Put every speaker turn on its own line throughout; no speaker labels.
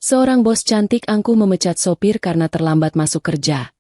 Seorang bos cantik angkuh memecat sopir karena terlambat masuk kerja.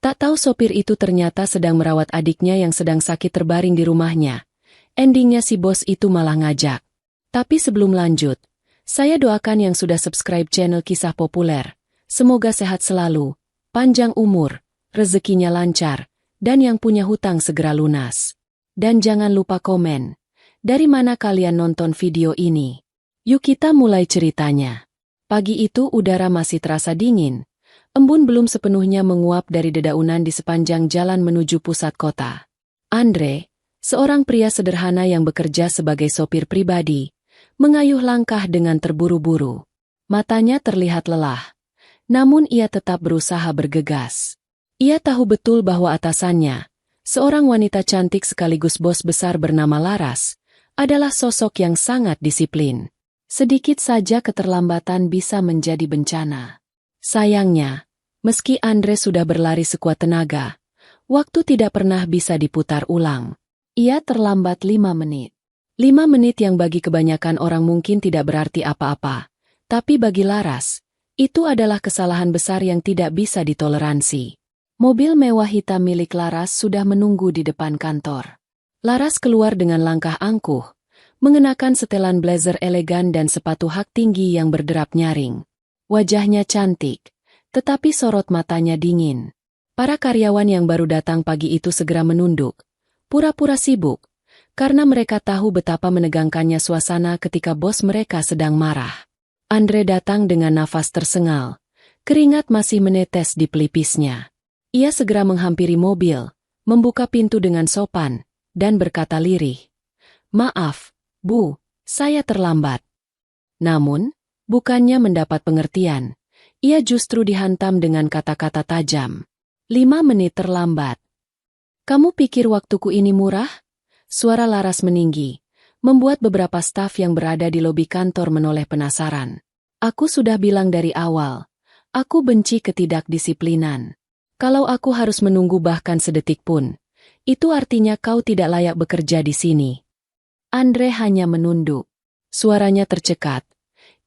Tak tahu sopir itu ternyata sedang merawat adiknya yang sedang sakit terbaring di rumahnya. Endingnya si bos itu malah ngajak. Tapi sebelum lanjut, saya doakan yang sudah subscribe channel Kisah Populer. Semoga sehat selalu, panjang umur, rezekinya lancar, dan yang punya hutang segera lunas. Dan jangan lupa komen. Dari mana kalian nonton video ini? Yuk kita mulai ceritanya. Pagi itu udara masih terasa dingin. Embun belum sepenuhnya menguap dari dedaunan di sepanjang jalan menuju pusat kota. Andre, seorang pria sederhana yang bekerja sebagai sopir pribadi, mengayuh langkah dengan terburu-buru. Matanya terlihat lelah, namun ia tetap berusaha bergegas. Ia tahu betul bahwa atasannya, seorang wanita cantik sekaligus bos besar bernama Laras, adalah sosok yang sangat disiplin. Sedikit saja keterlambatan bisa menjadi bencana. Sayangnya, meski Andre sudah berlari sekuat tenaga, waktu tidak pernah bisa diputar ulang. Ia terlambat 5 menit. 5 menit yang bagi kebanyakan orang mungkin tidak berarti apa-apa. Tapi bagi Laras, itu adalah kesalahan besar yang tidak bisa ditoleransi. Mobil mewah hitam milik Laras sudah menunggu di depan kantor. Laras keluar dengan langkah angkuh, mengenakan setelan blazer elegan dan sepatu hak tinggi yang berderap nyaring. Wajahnya cantik, tetapi sorot matanya dingin. Para karyawan yang baru datang pagi itu segera menunduk, pura-pura sibuk, karena mereka tahu betapa menegangkannya suasana ketika bos mereka sedang marah. Andre datang dengan nafas tersengal, keringat masih menetes di pelipisnya. Ia segera menghampiri mobil, membuka pintu dengan sopan, dan berkata lirih, "Maaf, Bu, saya terlambat." Namun, bukannya mendapat pengertian, ia justru dihantam dengan kata-kata tajam. 5 menit terlambat. "Kamu pikir waktuku ini murah?" Suara Laras meninggi, membuat beberapa staf yang berada di lobi kantor menoleh penasaran. "Aku sudah bilang dari awal, aku benci ketidakdisiplinan. Kalau aku harus menunggu bahkan sedetik pun, itu artinya kau tidak layak bekerja di sini." Andre hanya menunduk. Suaranya tercekat,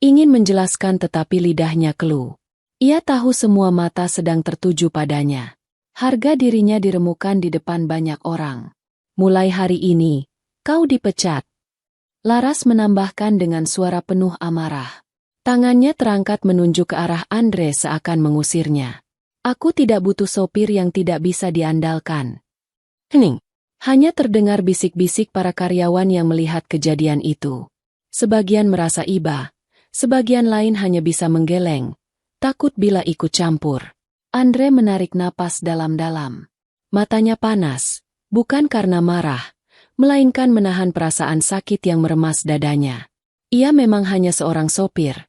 ingin menjelaskan tetapi lidahnya keluh. Ia tahu semua mata sedang tertuju padanya. Harga dirinya diremukan di depan banyak orang. "Mulai hari ini, kau dipecat." Laras menambahkan dengan suara penuh amarah. Tangannya terangkat menunjuk ke arah Andre seakan mengusirnya. "Aku tidak butuh sopir yang tidak bisa diandalkan." Hening. Hanya terdengar bisik-bisik para karyawan yang melihat kejadian itu. Sebagian merasa iba, sebagian lain hanya bisa menggeleng, takut bila ikut campur. Andre menarik napas dalam-dalam. Matanya panas, bukan karena marah, melainkan menahan perasaan sakit yang meremas dadanya. Ia memang hanya seorang sopir,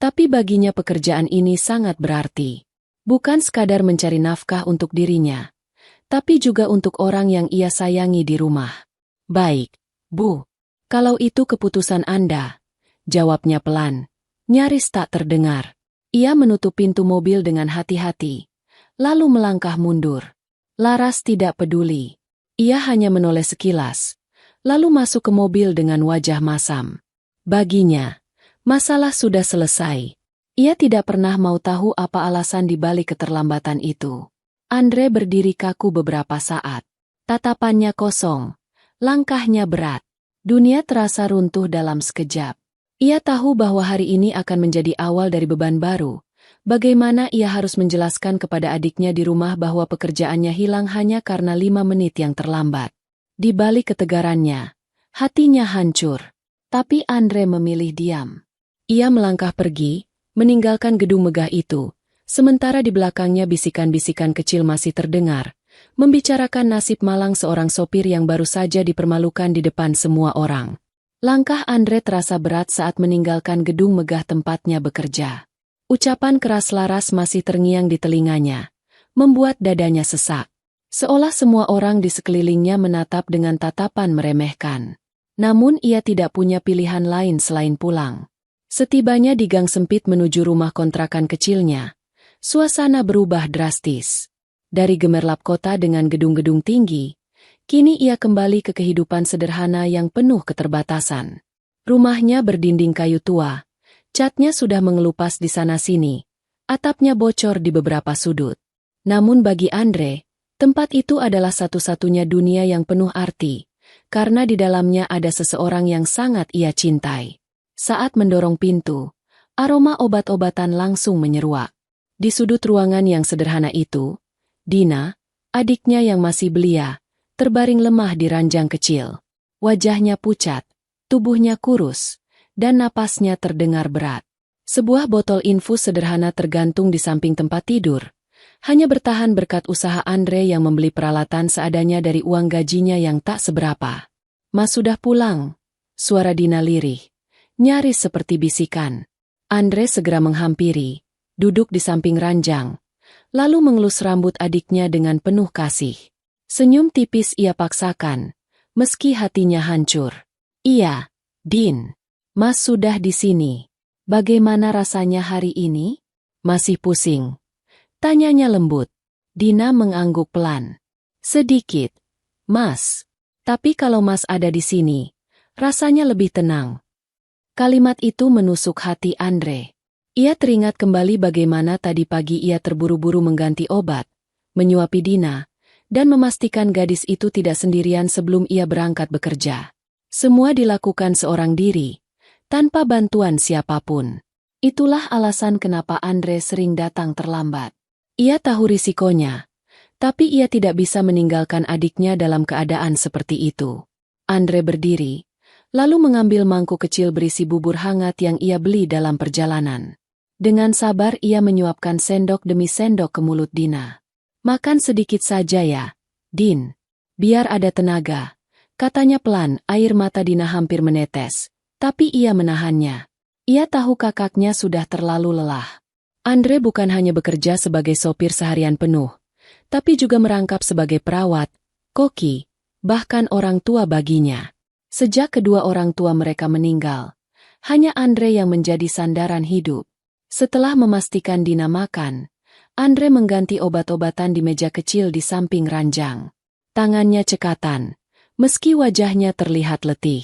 tapi baginya pekerjaan ini sangat berarti. Bukan sekadar mencari nafkah untuk dirinya, tapi juga untuk orang yang ia sayangi di rumah. "Baik, Bu. Kalau itu keputusan Anda," jawabnya pelan, nyaris tak terdengar. Ia menutup pintu mobil dengan hati-hati, lalu melangkah mundur. Laras tidak peduli. Ia hanya menoleh sekilas, lalu masuk ke mobil dengan wajah masam. Baginya, masalah sudah selesai. Ia tidak pernah mau tahu apa alasan dibalik keterlambatan itu. Andre berdiri kaku beberapa saat. Tatapannya kosong, langkahnya berat. Dunia terasa runtuh dalam sekejap. Ia tahu bahwa hari ini akan menjadi awal dari beban baru. Bagaimana ia harus menjelaskan kepada adiknya di rumah bahwa pekerjaannya hilang hanya karena 5 menit yang terlambat. Di balik ketegarannya, hatinya hancur. Tapi Andre memilih diam. Ia melangkah pergi, meninggalkan gedung megah itu. Sementara di belakangnya bisikan-bisikan kecil masih terdengar, membicarakan nasib malang seorang sopir yang baru saja dipermalukan di depan semua orang. Langkah Andre terasa berat saat meninggalkan gedung megah tempatnya bekerja. Ucapan keras Laras masih terngiang di telinganya, membuat dadanya sesak. Seolah semua orang di sekelilingnya menatap dengan tatapan meremehkan. Namun ia tidak punya pilihan lain selain pulang. Setibanya di gang sempit menuju rumah kontrakan kecilnya, suasana berubah drastis. Dari gemerlap kota dengan gedung-gedung tinggi, kini ia kembali ke kehidupan sederhana yang penuh keterbatasan. Rumahnya berdinding kayu tua, Catnya sudah mengelupas di sana-sini. Atapnya bocor di beberapa sudut. Namun bagi Andre, tempat itu adalah satu-satunya dunia yang penuh arti, karena di dalamnya ada seseorang yang sangat ia cintai. Saat mendorong pintu, aroma obat-obatan langsung menyeruak. Di sudut ruangan yang sederhana itu, Dina, adiknya yang masih belia, terbaring lemah di ranjang kecil. Wajahnya pucat, tubuhnya kurus, dan napasnya terdengar berat. Sebuah botol infus sederhana tergantung di samping tempat tidur. Hanya bertahan berkat usaha Andre yang membeli peralatan seadanya dari uang gajinya yang tak seberapa. "Mas sudah pulang?" Suara Dina lirih, nyaris seperti bisikan. Andre segera menghampiri, duduk di samping ranjang, lalu mengelus rambut adiknya dengan penuh kasih. Senyum tipis ia paksakan, meski hatinya hancur. "Iya, Din. Mas sudah di sini. Bagaimana rasanya hari ini?" "Masih pusing?" tanyanya lembut. Dina mengangguk pelan. "Sedikit, Mas. Tapi kalau Mas ada di sini, rasanya lebih tenang." Kalimat itu menusuk hati Andre. Ia teringat kembali bagaimana tadi pagi ia terburu-buru mengganti obat, menyuapi Dina, dan memastikan gadis itu tidak sendirian sebelum ia berangkat bekerja. Semua dilakukan seorang diri, tanpa bantuan siapapun. Itulah alasan kenapa Andre sering datang terlambat. Ia tahu risikonya, tapi ia tidak bisa meninggalkan adiknya dalam keadaan seperti itu. Andre berdiri, lalu mengambil mangkuk kecil berisi bubur hangat yang ia beli dalam perjalanan. Dengan sabar ia menyuapkan sendok demi sendok ke mulut Dina. "Makan sedikit saja ya, Din. Biar ada tenaga," katanya pelan. Air mata Dina hampir menetes, tapi ia menahannya. Ia tahu kakaknya sudah terlalu lelah. Andre bukan hanya bekerja sebagai sopir seharian penuh, tapi juga merangkap sebagai perawat, koki, bahkan orang tua baginya. Sejak kedua orang tua mereka meninggal, hanya Andre yang menjadi sandaran hidup. Setelah memastikan Dina makan, Andre mengganti obat-obatan di meja kecil di samping ranjang. Tangannya cekatan, meski wajahnya terlihat letih.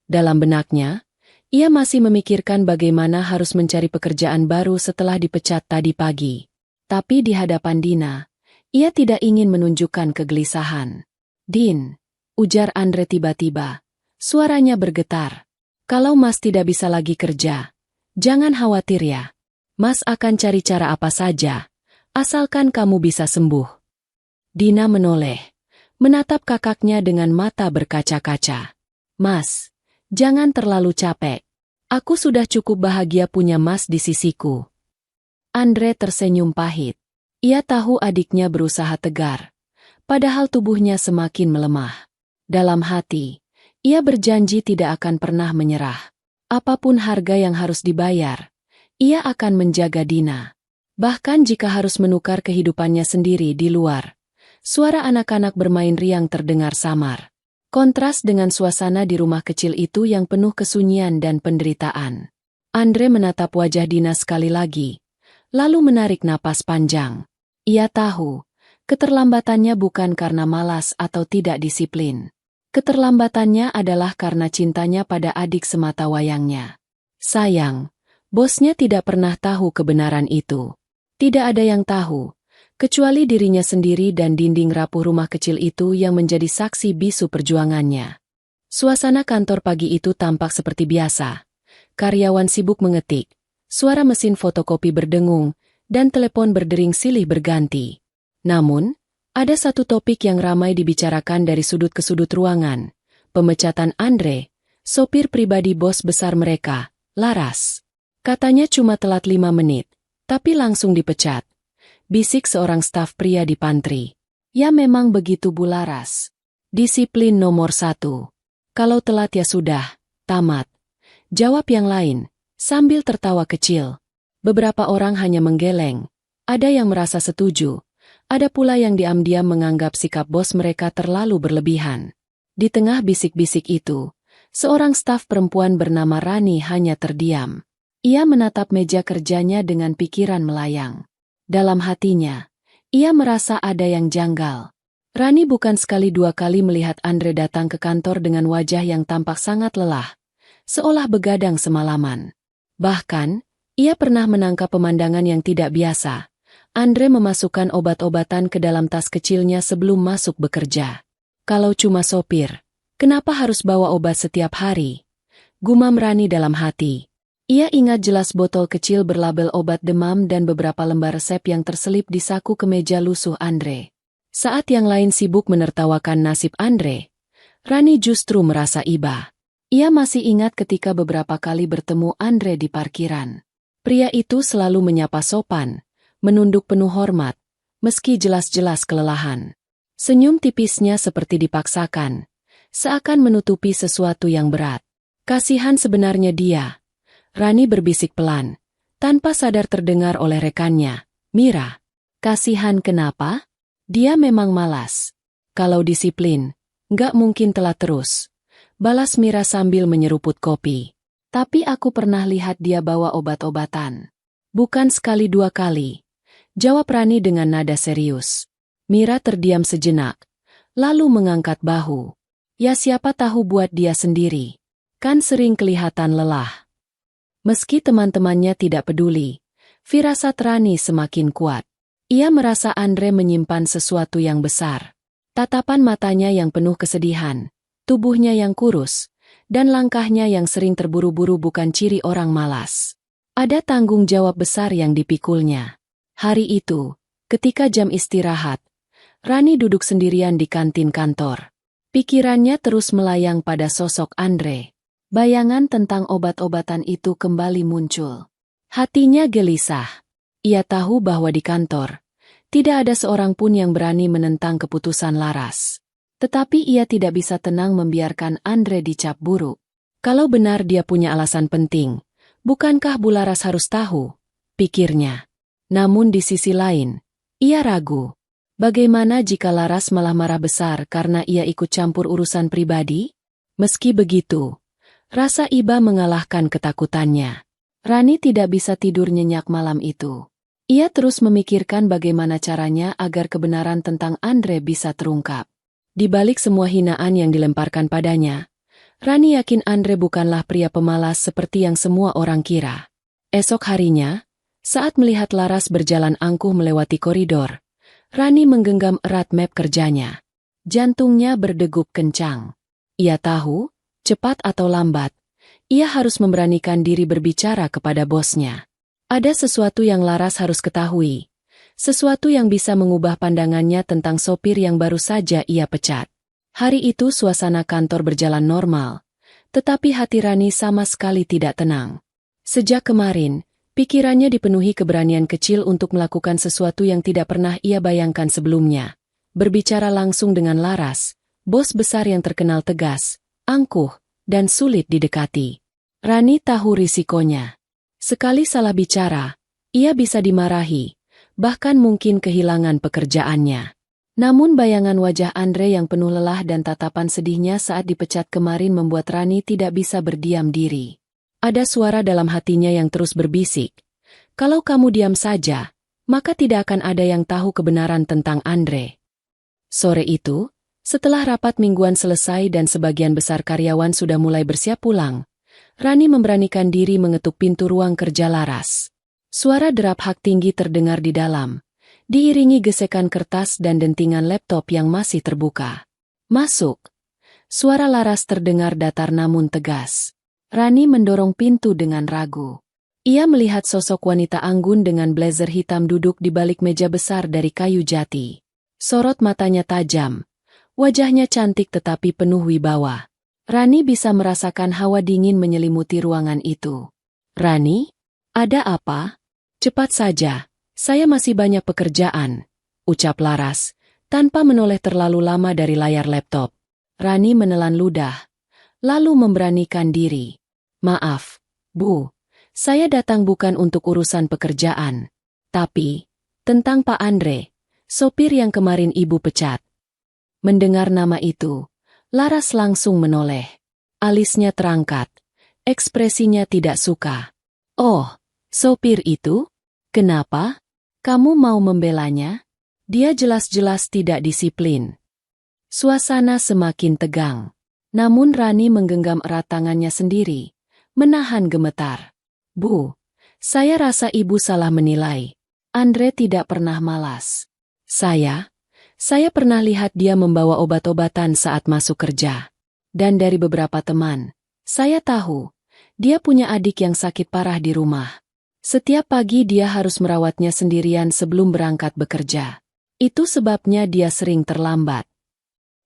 Dalam benaknya, ia masih memikirkan bagaimana harus mencari pekerjaan baru setelah dipecat tadi pagi. Tapi di hadapan Dina, ia tidak ingin menunjukkan kegelisahan. "Din," ujar Andre tiba-tiba, suaranya bergetar. "Kalau Mas tidak bisa lagi kerja, jangan khawatir ya. Mas akan cari cara apa saja, asalkan kamu bisa sembuh." Dina menoleh, menatap kakaknya dengan mata berkaca-kaca. "Mas, jangan terlalu capek. Aku sudah cukup bahagia punya Mas di sisiku." Andre tersenyum pahit. Ia tahu adiknya berusaha tegar, padahal tubuhnya semakin melemah. Dalam hati, ia berjanji tidak akan pernah menyerah. Apapun harga yang harus dibayar, ia akan menjaga Dina. Bahkan jika harus menukar kehidupannya sendiri di luar. Suara anak-anak bermain riang terdengar samar. Kontras dengan suasana di rumah kecil itu yang penuh kesunyian dan penderitaan. Andre menatap wajah Dina sekali lagi, lalu menarik napas panjang. Ia tahu, keterlambatannya bukan karena malas atau tidak disiplin. Keterlambatannya adalah karena cintanya pada adik semata wayangnya. Sayang, bosnya tidak pernah tahu kebenaran itu. Tidak ada yang tahu, kecuali dirinya sendiri dan dinding rapuh rumah kecil itu yang menjadi saksi bisu perjuangannya. Suasana kantor pagi itu tampak seperti biasa. Karyawan sibuk mengetik, suara mesin fotokopi berdengung, dan telepon berdering silih berganti. Namun, ada satu topik yang ramai dibicarakan dari sudut ke sudut ruangan. Pemecatan Andre, sopir pribadi bos besar mereka, Laras. Katanya cuma telat 5 menit, tapi langsung dipecat. Bisik seorang staf pria di pantry. Ya memang begitu Bu Laras. Disiplin nomor 1. Kalau telat ya sudah, tamat. Jawab yang lain, sambil tertawa kecil. Beberapa orang hanya menggeleng. Ada yang merasa setuju. Ada pula yang diam-diam menganggap sikap bos mereka terlalu berlebihan. Di tengah bisik-bisik itu, seorang staf perempuan bernama Rani hanya terdiam. Ia menatap meja kerjanya dengan pikiran melayang. Dalam hatinya, ia merasa ada yang janggal. Rani bukan sekali dua kali melihat Andre datang ke kantor dengan wajah yang tampak sangat lelah, seolah begadang semalaman. Bahkan, ia pernah menangkap pemandangan yang tidak biasa. Andre memasukkan obat-obatan ke dalam tas kecilnya sebelum masuk bekerja. Kalau cuma sopir, kenapa harus bawa obat setiap hari? Gumam Rani dalam hati. Ia ingat jelas botol kecil berlabel obat demam dan beberapa lembar resep yang terselip di saku kemeja lusuh Andre. Saat yang lain sibuk menertawakan nasib Andre, Rani justru merasa iba. Ia masih ingat ketika beberapa kali bertemu Andre di parkiran. Pria itu selalu menyapa sopan, menunduk penuh hormat, meski jelas-jelas kelelahan. Senyum tipisnya seperti dipaksakan, seakan menutupi sesuatu yang berat. Kasihan sebenarnya dia. Rani berbisik pelan, tanpa sadar terdengar oleh rekannya. Mira, kasihan kenapa? Dia memang malas. Kalau disiplin, nggak mungkin telat terus. Balas Mira sambil menyeruput kopi. Tapi aku pernah lihat dia bawa obat-obatan. Bukan sekali dua kali. Jawab Rani dengan nada serius. Mira terdiam sejenak, lalu mengangkat bahu. Ya siapa tahu buat dia sendiri. Kan sering kelihatan lelah. Meski teman-temannya tidak peduli, firasat Rani semakin kuat. Ia merasa Andre menyimpan sesuatu yang besar. Tatapan matanya yang penuh kesedihan, tubuhnya yang kurus, dan langkahnya yang sering terburu-buru bukan ciri orang malas. Ada tanggung jawab besar yang dipikulnya. Hari itu, ketika jam istirahat, Rani duduk sendirian di kantin kantor. Pikirannya terus melayang pada sosok Andre. Bayangan tentang obat-obatan itu kembali muncul. Hatinya gelisah. Ia tahu bahwa di kantor, tidak ada seorang pun yang berani menentang keputusan Laras. Tetapi ia tidak bisa tenang membiarkan Andre dicap buruk. Kalau benar dia punya alasan penting, bukankah Bu Laras harus tahu? Pikirnya. Namun di sisi lain, ia ragu. Bagaimana jika Laras malah marah besar karena ia ikut campur urusan pribadi? Meski begitu, rasa iba mengalahkan ketakutannya. Rani tidak bisa tidur nyenyak malam itu. Ia terus memikirkan bagaimana caranya agar kebenaran tentang Andre bisa terungkap. Di balik semua hinaan yang dilemparkan padanya, Rani yakin Andre bukanlah pria pemalas seperti yang semua orang kira. Esok harinya, saat melihat Laras berjalan angkuh melewati koridor, Rani menggenggam erat map kerjanya. Jantungnya berdegup kencang. Ia tahu, cepat atau lambat, ia harus memberanikan diri berbicara kepada bosnya. Ada sesuatu yang Laras harus ketahui. Sesuatu yang bisa mengubah pandangannya tentang sopir yang baru saja ia pecat. Hari itu suasana kantor berjalan normal, tetapi hati Rani sama sekali tidak tenang. Sejak kemarin, pikirannya dipenuhi keberanian kecil untuk melakukan sesuatu yang tidak pernah ia bayangkan sebelumnya. Berbicara langsung dengan Laras, bos besar yang terkenal tegas, angkuh, dan sulit didekati. Rani tahu risikonya. Sekali salah bicara, ia bisa dimarahi, bahkan mungkin kehilangan pekerjaannya. Namun bayangan wajah Andre yang penuh lelah dan tatapan sedihnya saat dipecat kemarin membuat Rani tidak bisa berdiam diri. Ada suara dalam hatinya yang terus berbisik. Kalau kamu diam saja, maka tidak akan ada yang tahu kebenaran tentang Andre. Sore itu, setelah rapat mingguan selesai dan sebagian besar karyawan sudah mulai bersiap pulang, Rani memberanikan diri mengetuk pintu ruang kerja Laras. Suara derap hak tinggi terdengar di dalam, diiringi gesekan kertas dan dentingan laptop yang masih terbuka. Masuk. Suara Laras terdengar datar namun tegas. Rani mendorong pintu dengan ragu. Ia melihat sosok wanita anggun dengan blazer hitam duduk di balik meja besar dari kayu jati. Sorot matanya tajam. Wajahnya cantik tetapi penuh wibawa. Rani bisa merasakan hawa dingin menyelimuti ruangan itu. Rani? Ada apa? Cepat saja, saya masih banyak pekerjaan, ucap Laras, tanpa menoleh terlalu lama dari layar laptop. Rani menelan ludah, lalu memberanikan diri. Maaf, Bu, saya datang bukan untuk urusan pekerjaan. Tapi, tentang Pak Andre, sopir yang kemarin Ibu pecat. Mendengar nama itu, Laras langsung menoleh. Alisnya terangkat, ekspresinya tidak suka. Oh, sopir itu? Kenapa? Kamu mau membelanya? Dia jelas-jelas tidak disiplin. Suasana semakin tegang. Namun Rani menggenggam erat tangannya sendiri, menahan gemetar. Bu, saya rasa ibu salah menilai. Andre tidak pernah malas. Saya pernah lihat dia membawa obat-obatan saat masuk kerja. Dan dari beberapa teman, saya tahu, dia punya adik yang sakit parah di rumah. Setiap pagi dia harus merawatnya sendirian sebelum berangkat bekerja. Itu sebabnya dia sering terlambat.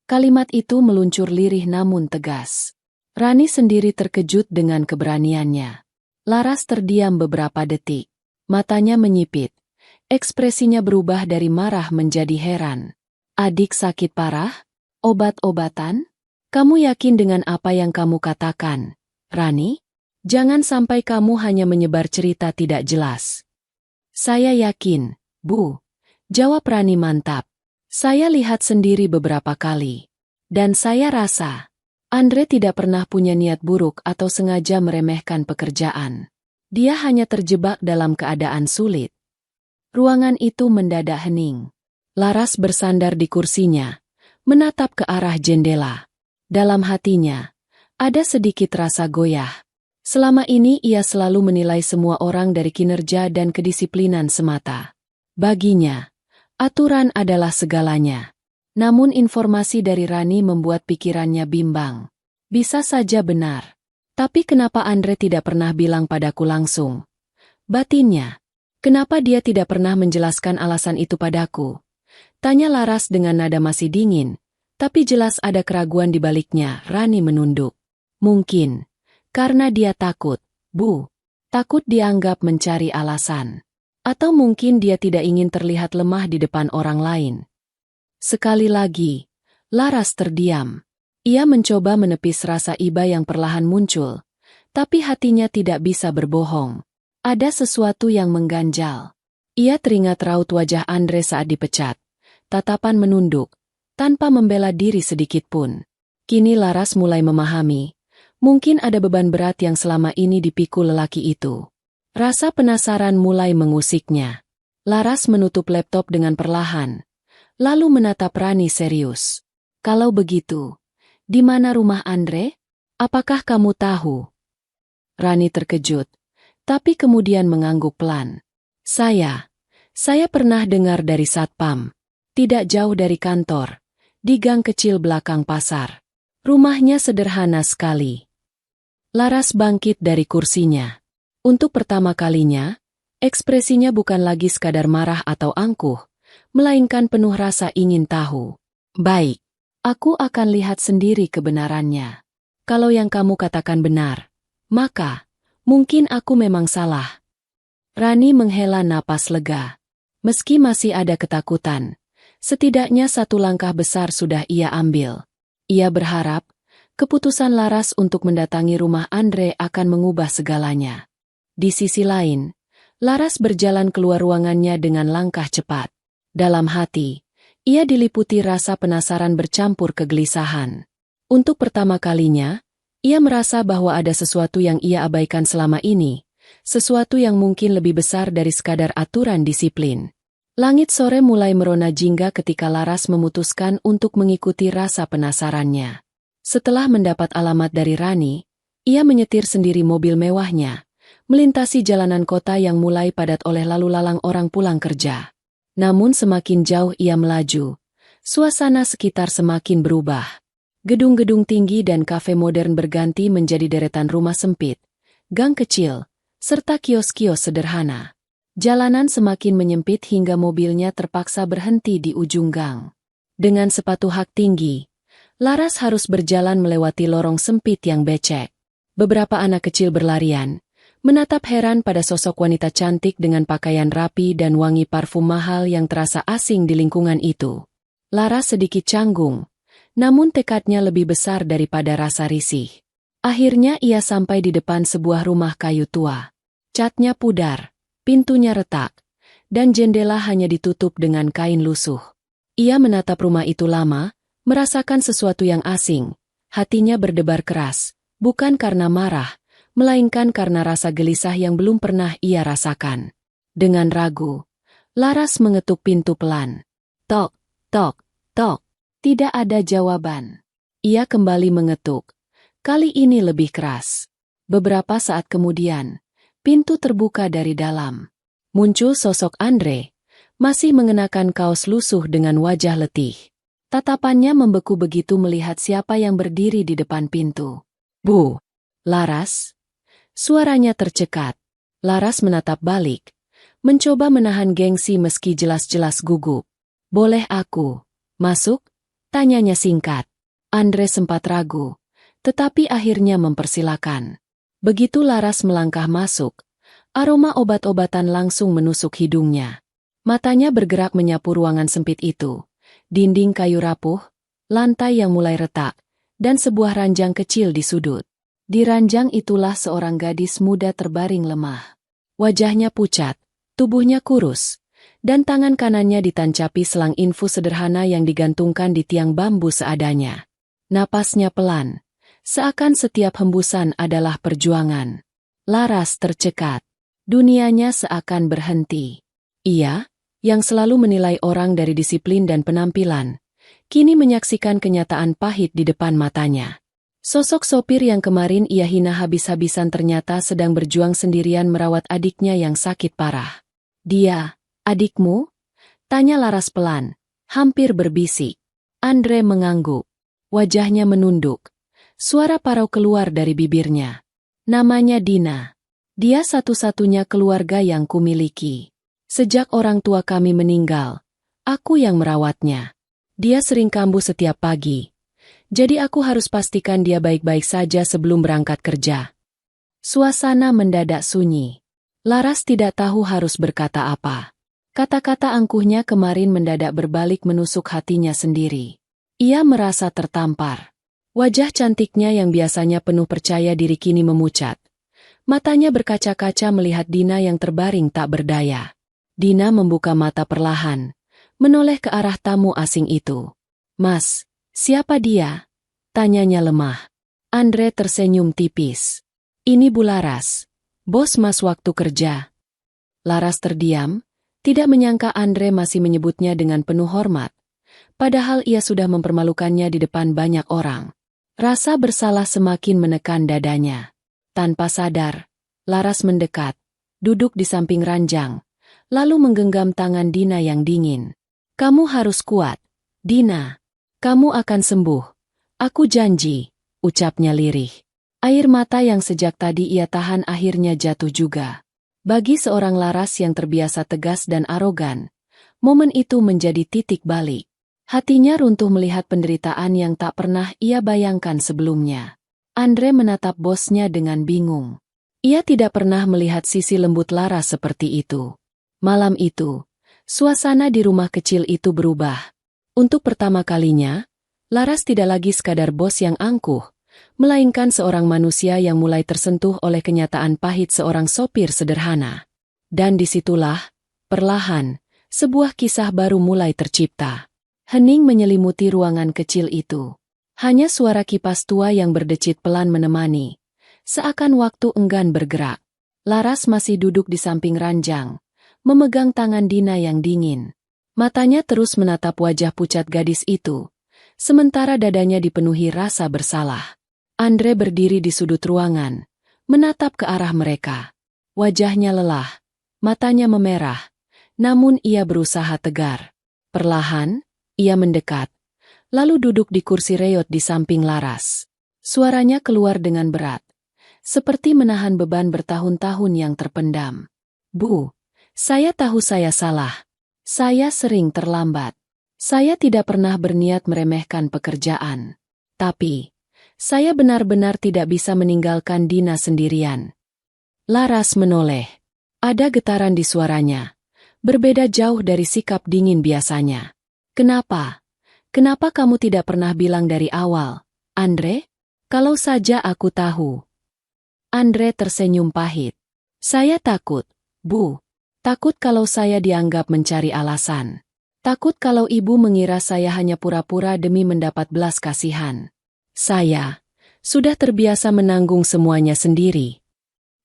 Kalimat itu meluncur lirih namun tegas. Rani sendiri terkejut dengan keberaniannya. Laras terdiam beberapa detik. Matanya menyipit. Ekspresinya berubah dari marah menjadi heran. Adik sakit parah? Obat-obatan? Kamu yakin dengan apa yang kamu katakan, Rani? Jangan sampai kamu hanya menyebar cerita tidak jelas. Saya yakin, Bu. Jawab Rani mantap. Saya lihat sendiri beberapa kali. Dan saya rasa, Andre tidak pernah punya niat buruk atau sengaja meremehkan pekerjaan. Dia hanya terjebak dalam keadaan sulit. Ruangan itu mendadak hening. Laras bersandar di kursinya, menatap ke arah jendela. Dalam hatinya, ada sedikit rasa goyah. Selama ini ia selalu menilai semua orang dari kinerja dan kedisiplinan semata. Baginya, aturan adalah segalanya. Namun informasi dari Rani membuat pikirannya bimbang. Bisa saja benar. Tapi kenapa Andre tidak pernah bilang padaku langsung? Batinnya, kenapa dia tidak pernah menjelaskan alasan itu padaku? Tanya Laras dengan nada masih dingin, tapi jelas ada keraguan di baliknya. Rani menunduk. Mungkin, karena dia takut, Bu. Takut dianggap mencari alasan. Atau mungkin dia tidak ingin terlihat lemah di depan orang lain. Sekali lagi, Laras terdiam. Ia mencoba menepis rasa iba yang perlahan muncul, tapi hatinya tidak bisa berbohong. Ada sesuatu yang mengganjal. Ia teringat raut wajah Andre saat dipecat. Tatapan menunduk, tanpa membela diri sedikitpun. Kini Laras mulai memahami, mungkin ada beban berat yang selama ini dipikul lelaki itu. Rasa penasaran mulai mengusiknya. Laras menutup laptop dengan perlahan, lalu menatap Rani serius. Kalau begitu, di mana rumah Andre? Apakah kamu tahu? Rani terkejut, tapi kemudian mengangguk pelan. Saya pernah dengar dari Satpam. Tidak jauh dari kantor, di gang kecil belakang pasar. Rumahnya sederhana sekali. Laras bangkit dari kursinya. Untuk pertama kalinya, ekspresinya bukan lagi sekadar marah atau angkuh, melainkan penuh rasa ingin tahu. Baik, aku akan lihat sendiri kebenarannya. Kalau yang kamu katakan benar, maka mungkin aku memang salah. Rani menghela napas lega. Meski masih ada ketakutan, setidaknya satu langkah besar sudah ia ambil. Ia berharap, keputusan Laras untuk mendatangi rumah Andre akan mengubah segalanya. Di sisi lain, Laras berjalan keluar ruangannya dengan langkah cepat. Dalam hati, ia diliputi rasa penasaran bercampur kegelisahan. Untuk pertama kalinya, ia merasa bahwa ada sesuatu yang ia abaikan selama ini, sesuatu yang mungkin lebih besar dari sekadar aturan disiplin. Langit sore mulai merona jingga ketika Laras memutuskan untuk mengikuti rasa penasarannya. Setelah mendapat alamat dari Rani, ia menyetir sendiri mobil mewahnya, melintasi jalanan kota yang mulai padat oleh lalu lalang orang pulang kerja. Namun semakin jauh ia melaju, suasana sekitar semakin berubah. Gedung-gedung tinggi dan kafe modern berganti menjadi deretan rumah sempit, gang kecil, serta kios-kios sederhana. Jalanan semakin menyempit hingga mobilnya terpaksa berhenti di ujung gang. Dengan sepatu hak tinggi, Laras harus berjalan melewati lorong sempit yang becek. Beberapa anak kecil berlarian, menatap heran pada sosok wanita cantik dengan pakaian rapi dan wangi parfum mahal yang terasa asing di lingkungan itu. Laras sedikit canggung, namun tekadnya lebih besar daripada rasa risih. Akhirnya ia sampai di depan sebuah rumah kayu tua. Catnya pudar, pintunya retak, dan jendela hanya ditutup dengan kain lusuh. Ia menatap rumah itu lama, merasakan sesuatu yang asing. Hatinya berdebar keras, bukan karena marah, melainkan karena rasa gelisah yang belum pernah ia rasakan. Dengan ragu, Laras mengetuk pintu pelan. Tok, tok, tok. Tidak ada jawaban. Ia kembali mengetuk. Kali ini lebih keras. Beberapa saat kemudian, Pintu terbuka dari dalam. Muncul sosok Andre, masih mengenakan kaos lusuh dengan wajah letih. Tatapannya membeku begitu melihat siapa yang berdiri di depan pintu. "Bu, Laras?" Suaranya tercekat. Laras menatap balik, mencoba menahan gengsi meski jelas-jelas gugup. "Boleh aku masuk?" tanyanya singkat. Andre sempat ragu, tetapi akhirnya mempersilakan. Begitu Laras melangkah masuk, aroma obat-obatan langsung menusuk hidungnya. Matanya bergerak menyapu ruangan sempit itu. Dinding kayu rapuh, lantai yang mulai retak, dan sebuah ranjang kecil di sudut. Di ranjang itulah seorang gadis muda terbaring lemah. Wajahnya pucat, tubuhnya kurus, dan tangan kanannya ditancapi selang infus sederhana yang digantungkan di tiang bambu seadanya. Napasnya pelan, seakan setiap hembusan adalah perjuangan. Laras tercekat. Dunianya seakan berhenti. Ia, yang selalu menilai orang dari disiplin dan penampilan, kini menyaksikan kenyataan pahit di depan matanya. Sosok sopir yang kemarin ia hina habis-habisan ternyata sedang berjuang sendirian merawat adiknya yang sakit parah. "Dia, adikmu?" tanya Laras pelan, hampir berbisik. Andre mengangguk. Wajahnya menunduk. Suara parau keluar dari bibirnya. "Namanya Dina. Dia satu-satunya keluarga yang kumiliki. Sejak orang tua kami meninggal, aku yang merawatnya. Dia sering kambuh setiap pagi. Jadi aku harus pastikan dia baik-baik saja sebelum berangkat kerja." Suasana mendadak sunyi. Laras tidak tahu harus berkata apa. Kata-kata angkuhnya kemarin mendadak berbalik menusuk hatinya sendiri. Ia merasa tertampar. Wajah cantiknya yang biasanya penuh percaya diri kini memucat. Matanya berkaca-kaca melihat Dina yang terbaring tak berdaya. Dina membuka mata perlahan, menoleh ke arah tamu asing itu. "Mas, siapa dia?" tanyanya lemah. Andre tersenyum tipis. "Ini Bu Laras, bos Mas waktu kerja." Laras terdiam, tidak menyangka Andre masih menyebutnya dengan penuh hormat. Padahal ia sudah mempermalukannya di depan banyak orang. Rasa bersalah semakin menekan dadanya. Tanpa sadar, Laras mendekat, duduk di samping ranjang, lalu menggenggam tangan Dina yang dingin. "Kamu harus kuat, Dina. Kamu akan sembuh. Aku janji," ucapnya lirih. Air mata yang sejak tadi ia tahan akhirnya jatuh juga. Bagi seorang Laras yang terbiasa tegas dan arogan, momen itu menjadi titik balik. Hatinya runtuh melihat penderitaan yang tak pernah ia bayangkan sebelumnya. Andre menatap bosnya dengan bingung. Ia tidak pernah melihat sisi lembut Laras seperti itu. Malam itu, suasana di rumah kecil itu berubah. Untuk pertama kalinya, Laras tidak lagi sekadar bos yang angkuh, melainkan seorang manusia yang mulai tersentuh oleh kenyataan pahit seorang sopir sederhana. Dan disitulah, perlahan, sebuah kisah baru mulai tercipta. Hening menyelimuti ruangan kecil itu. Hanya suara kipas tua yang berdecit pelan menemani. Seakan waktu enggan bergerak. Laras masih duduk di samping ranjang, memegang tangan Dina yang dingin. Matanya terus menatap wajah pucat gadis itu, sementara dadanya dipenuhi rasa bersalah. Andre berdiri di sudut ruangan, menatap ke arah mereka. Wajahnya lelah, matanya memerah, namun ia berusaha tegar. Perlahan, ia mendekat, lalu duduk di kursi reot di samping Laras. Suaranya keluar dengan berat, seperti menahan beban bertahun-tahun yang terpendam. "Bu, saya tahu saya salah. Saya sering terlambat. Saya tidak pernah berniat meremehkan pekerjaan. Tapi, saya benar-benar tidak bisa meninggalkan Dina sendirian." Laras menoleh. Ada getaran di suaranya, berbeda jauh dari sikap dingin biasanya. "Kenapa? Kenapa kamu tidak pernah bilang dari awal, Andre? Kalau saja aku tahu." Andre tersenyum pahit. "Saya takut, Bu. Takut kalau saya dianggap mencari alasan. Takut kalau ibu mengira saya hanya pura-pura demi mendapat belas kasihan. Saya sudah terbiasa menanggung semuanya sendiri."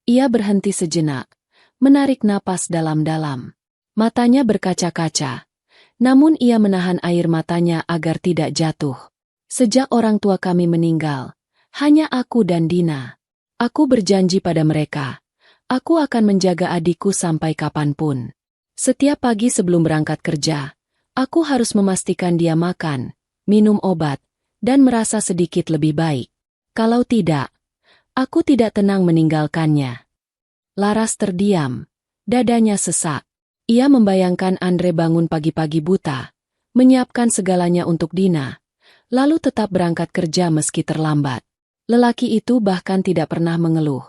Ia berhenti sejenak, menarik napas dalam-dalam. Matanya berkaca-kaca. Namun ia menahan air matanya agar tidak jatuh. "Sejak orang tua kami meninggal, hanya aku dan Dina. Aku berjanji pada mereka, Aku akan menjaga adikku sampai kapanpun. Setiap pagi sebelum berangkat kerja, aku harus memastikan dia makan, minum obat, dan merasa sedikit lebih baik. Kalau tidak, aku tidak tenang meninggalkannya. Laras terdiam. Dadanya sesak. Ia membayangkan Andre bangun pagi-pagi buta, menyiapkan segalanya untuk Dina, lalu tetap berangkat kerja meski terlambat. Lelaki itu bahkan tidak pernah mengeluh,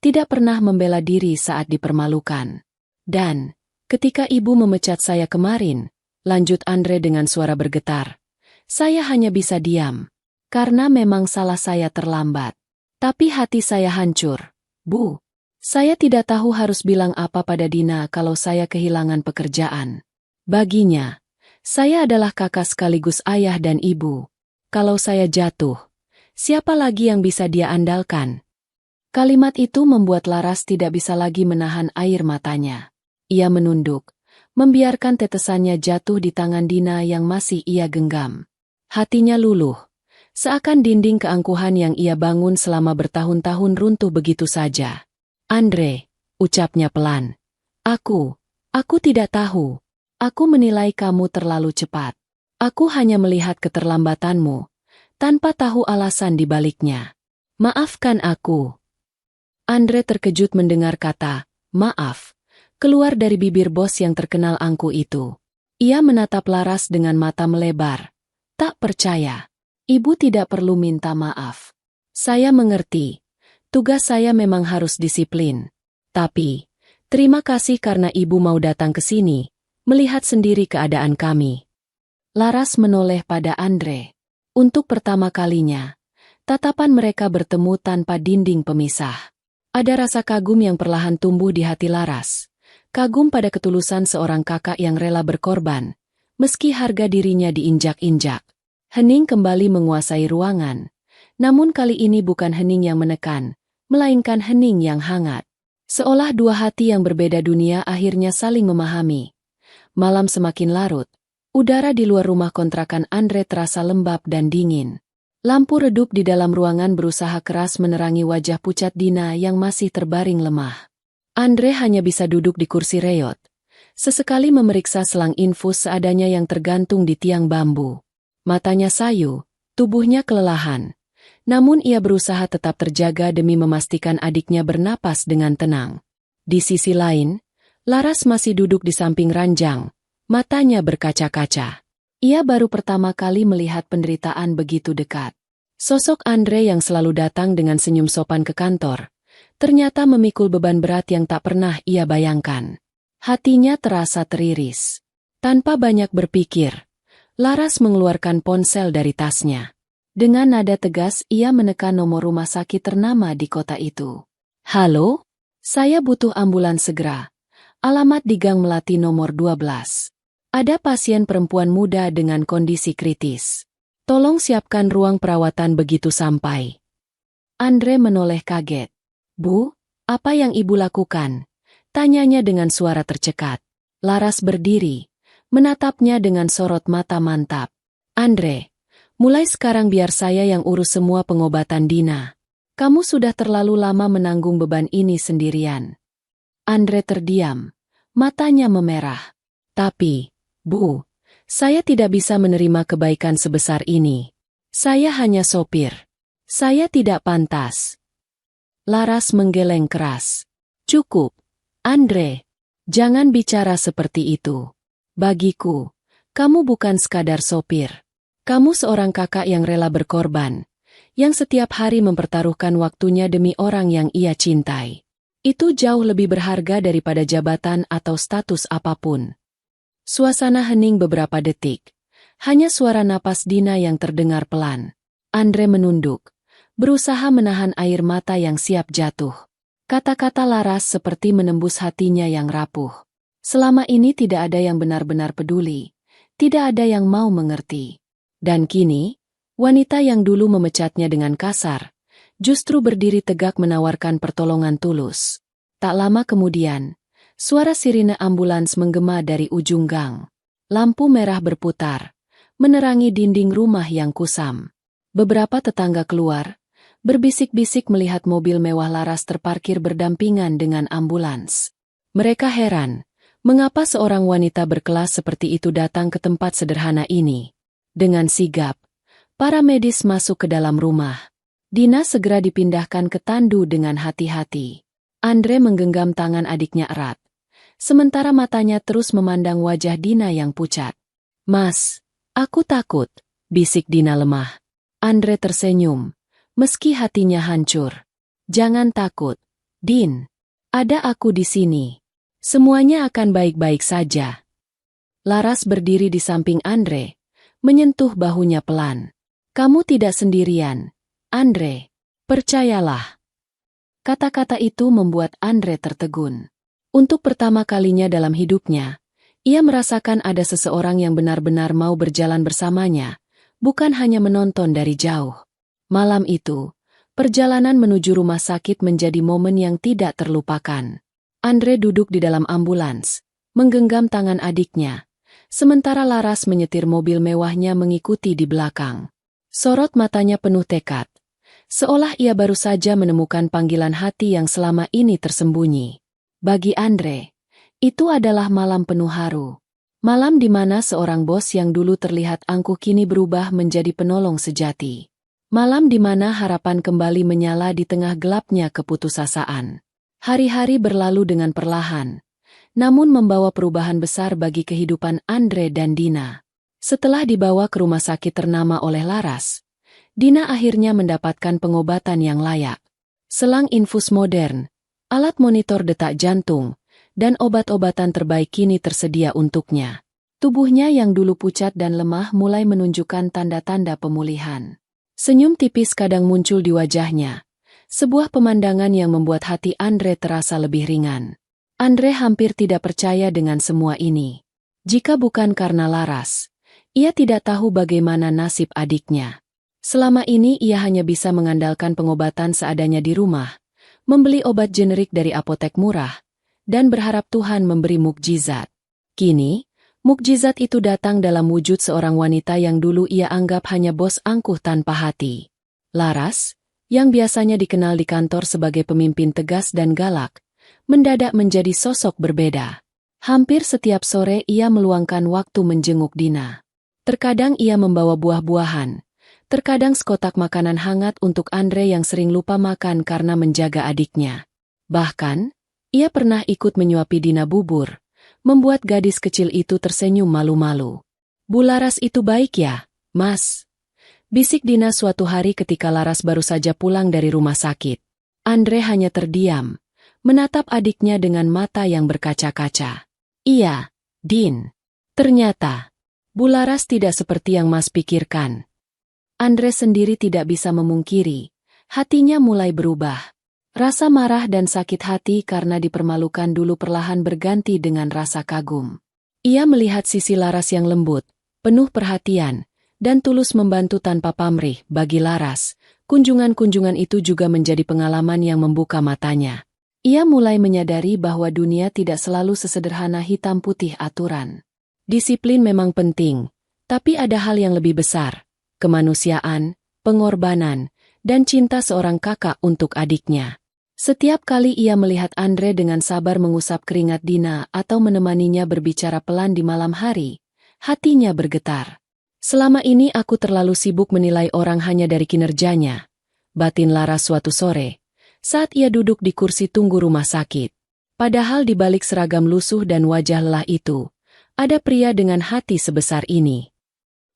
tidak pernah membela diri saat dipermalukan. Dan, ketika ibu memecat saya kemarin, lanjut Andre dengan suara bergetar, saya hanya bisa diam, karena memang salah saya terlambat. Tapi hati saya hancur, Bu. Saya tidak tahu harus bilang apa pada Dina kalau saya kehilangan pekerjaan. Baginya, saya adalah kakak sekaligus ayah dan ibu. Kalau saya jatuh, siapa lagi yang bisa dia andalkan? Kalimat itu membuat Laras tidak bisa lagi menahan air matanya. Ia menunduk, membiarkan tetesannya jatuh di tangan Dina yang masih ia genggam. Hatinya luluh, seakan dinding keangkuhan yang ia bangun selama bertahun-tahun runtuh begitu saja. Andre, ucapnya pelan. Aku tidak tahu. Aku menilai kamu terlalu cepat. Aku hanya melihat keterlambatanmu, tanpa tahu alasan di baliknya. Maafkan aku. Andre terkejut mendengar kata, maaf, keluar dari bibir bos yang terkenal angku itu. Ia menatap Laras dengan mata melebar. Tak percaya. Ibu tidak perlu minta maaf. Saya mengerti. Tugas saya memang harus disiplin. Tapi, terima kasih karena ibu mau datang ke sini, melihat sendiri keadaan kami. Laras menoleh pada Andre. Untuk pertama kalinya, tatapan mereka bertemu tanpa dinding pemisah. Ada rasa kagum yang perlahan tumbuh di hati Laras. Kagum pada ketulusan seorang kakak yang rela berkorban, meski harga dirinya diinjak-injak. Hening kembali menguasai ruangan. Namun kali ini bukan hening yang menekan, melainkan hening yang hangat. Seolah dua hati yang berbeda dunia akhirnya saling memahami. Malam semakin larut. Udara di luar rumah kontrakan Andre terasa lembab dan dingin. Lampu redup di dalam ruangan berusaha keras menerangi wajah pucat Dina yang masih terbaring lemah. Andre hanya bisa duduk di kursi reot. Sesekali memeriksa selang infus seadanya yang tergantung di tiang bambu. Matanya sayu, tubuhnya kelelahan. Namun ia berusaha tetap terjaga demi memastikan adiknya bernapas dengan tenang. Di sisi lain, Laras masih duduk di samping ranjang, matanya berkaca-kaca. Ia baru pertama kali melihat penderitaan begitu dekat. Sosok Andre yang selalu datang dengan senyum sopan ke kantor, ternyata memikul beban berat yang tak pernah ia bayangkan. Hatinya terasa teriris. Tanpa banyak berpikir, Laras mengeluarkan ponsel dari tasnya. Dengan nada tegas ia menekan nomor rumah sakit ternama di kota itu. Halo? Saya butuh ambulans segera. Alamat di Gang Melati nomor 12. Ada pasien perempuan muda dengan kondisi kritis. Tolong siapkan ruang perawatan begitu sampai. Andre menoleh kaget. Bu, apa yang ibu lakukan? Tanyanya dengan suara tercekat. Laras berdiri, menatapnya dengan sorot mata mantap. Andre, mulai sekarang biar saya yang urus semua pengobatan Dina. Kamu sudah terlalu lama menanggung beban ini sendirian. Andre terdiam, matanya memerah. Tapi, Bu, saya tidak bisa menerima kebaikan sebesar ini. Saya hanya sopir. Saya tidak pantas. Laras menggeleng keras. Cukup, Andre. Jangan bicara seperti itu. Bagiku, kamu bukan sekadar sopir. Kamu seorang kakak yang rela berkorban, yang setiap hari mempertaruhkan waktunya demi orang yang ia cintai. Itu jauh lebih berharga daripada jabatan atau status apapun. Suasana hening beberapa detik. Hanya suara napas Dina yang terdengar pelan. Andre menunduk, berusaha menahan air mata yang siap jatuh. Kata-kata Laras seperti menembus hatinya yang rapuh. Selama ini tidak ada yang benar-benar peduli. Tidak ada yang mau mengerti. Dan kini, wanita yang dulu memecatnya dengan kasar, justru berdiri tegak menawarkan pertolongan tulus. Tak lama kemudian, suara sirine ambulans menggema dari ujung gang. Lampu merah berputar, menerangi dinding rumah yang kusam. Beberapa tetangga keluar, berbisik-bisik melihat mobil mewah Laras terparkir berdampingan dengan ambulans. Mereka heran, mengapa seorang wanita berkelas seperti itu datang ke tempat sederhana ini. Dengan sigap, para medis masuk ke dalam rumah. Dina segera dipindahkan ke tandu dengan hati-hati. Andre menggenggam tangan adiknya erat, sementara matanya terus memandang wajah Dina yang pucat. "Mas, aku takut," bisik Dina lemah. Andre tersenyum, meski hatinya hancur. "Jangan takut, Din. Ada aku di sini. Semuanya akan baik-baik saja." Laras berdiri di samping Andre, menyentuh bahunya pelan. "Kamu tidak sendirian, Andre. Percayalah." Kata-kata itu membuat Andre tertegun. Untuk pertama kalinya dalam hidupnya, ia merasakan ada seseorang yang benar-benar mau berjalan bersamanya, bukan hanya menonton dari jauh. Malam itu, perjalanan menuju rumah sakit menjadi momen yang tidak terlupakan. Andre duduk di dalam ambulans, menggenggam tangan adiknya, sementara Laras menyetir mobil mewahnya mengikuti di belakang. Sorot matanya penuh tekad, seolah ia baru saja menemukan panggilan hati yang selama ini tersembunyi. Bagi Andre, itu adalah malam penuh haru. Malam di mana seorang bos yang dulu terlihat angkuh kini berubah menjadi penolong sejati. Malam di mana harapan kembali menyala di tengah gelapnya keputusasaan. Hari-hari berlalu dengan perlahan, namun membawa perubahan besar bagi kehidupan Andre dan Dina. Setelah dibawa ke rumah sakit ternama oleh Laras, Dina akhirnya mendapatkan pengobatan yang layak. Selang infus modern, alat monitor detak jantung, dan obat-obatan terbaik kini tersedia untuknya. Tubuhnya yang dulu pucat dan lemah mulai menunjukkan tanda-tanda pemulihan. Senyum tipis kadang muncul di wajahnya, sebuah pemandangan yang membuat hati Andre terasa lebih ringan. Andre hampir tidak percaya dengan semua ini. Jika bukan karena Laras, ia tidak tahu bagaimana nasib adiknya. Selama ini ia hanya bisa mengandalkan pengobatan seadanya di rumah, membeli obat generik dari apotek murah, dan berharap Tuhan memberi mukjizat. Kini, mukjizat itu datang dalam wujud seorang wanita yang dulu ia anggap hanya bos angkuh tanpa hati. Laras, yang biasanya dikenal di kantor sebagai pemimpin tegas dan galak, mendadak menjadi sosok berbeda. Hampir setiap sore ia meluangkan waktu menjenguk Dina. Terkadang ia membawa buah-buahan, terkadang sekotak makanan hangat untuk Andre yang sering lupa makan karena menjaga adiknya. Bahkan, ia pernah ikut menyuapi Dina bubur, membuat gadis kecil itu tersenyum malu-malu. "Bu Laras itu baik ya, Mas?" bisik Dina suatu hari ketika Laras baru saja pulang dari rumah sakit. Andre hanya terdiam, menatap adiknya dengan mata yang berkaca-kaca. "Iya, Din. Ternyata, Bu Laras tidak seperti yang Mas pikirkan." Andre sendiri tidak bisa memungkiri, hatinya mulai berubah. Rasa marah dan sakit hati karena dipermalukan dulu perlahan berganti dengan rasa kagum. Ia melihat sisi Laras yang lembut, penuh perhatian, dan tulus membantu tanpa pamrih. Bagi Laras, kunjungan-kunjungan itu juga menjadi pengalaman yang membuka matanya. Ia mulai menyadari bahwa dunia tidak selalu sesederhana hitam putih aturan. Disiplin memang penting, tapi ada hal yang lebih besar, kemanusiaan, pengorbanan, dan cinta seorang kakak untuk adiknya. Setiap kali ia melihat Andre dengan sabar mengusap keringat Dina atau menemaninya berbicara pelan di malam hari, hatinya bergetar. "Selama ini aku terlalu sibuk menilai orang hanya dari kinerjanya," batin Laras suatu sore, saat ia duduk di kursi tunggu rumah sakit. Padahal di balik seragam lusuh dan wajah lelah itu, ada pria dengan hati sebesar ini.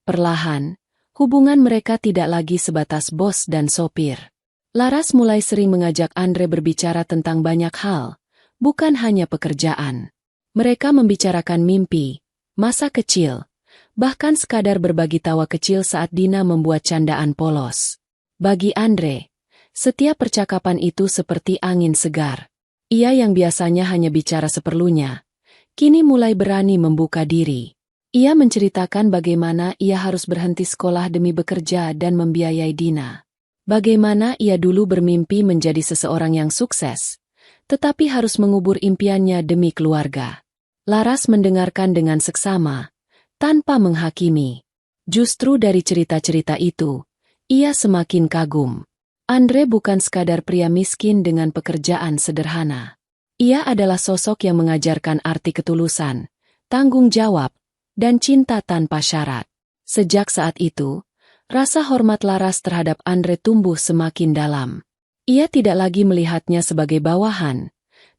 Perlahan, hubungan mereka tidak lagi sebatas bos dan sopir. Laras mulai sering mengajak Andre berbicara tentang banyak hal, bukan hanya pekerjaan. Mereka membicarakan mimpi, masa kecil, bahkan sekadar berbagi tawa kecil saat Dina membuat candaan polos. Bagi Andre, setiap percakapan itu seperti angin segar. Ia yang biasanya hanya bicara seperlunya, kini mulai berani membuka diri. Ia menceritakan bagaimana ia harus berhenti sekolah demi bekerja dan membiayai Dina. Bagaimana ia dulu bermimpi menjadi seseorang yang sukses, tetapi harus mengubur impiannya demi keluarga. Laras mendengarkan dengan seksama, tanpa menghakimi. Justru dari cerita-cerita itu, ia semakin kagum. Andre bukan sekadar pria miskin dengan pekerjaan sederhana. Ia adalah sosok yang mengajarkan arti ketulusan, tanggung jawab, dan cinta tanpa syarat. Sejak saat itu, rasa hormat Laras terhadap Andre tumbuh semakin dalam. Ia tidak lagi melihatnya sebagai bawahan,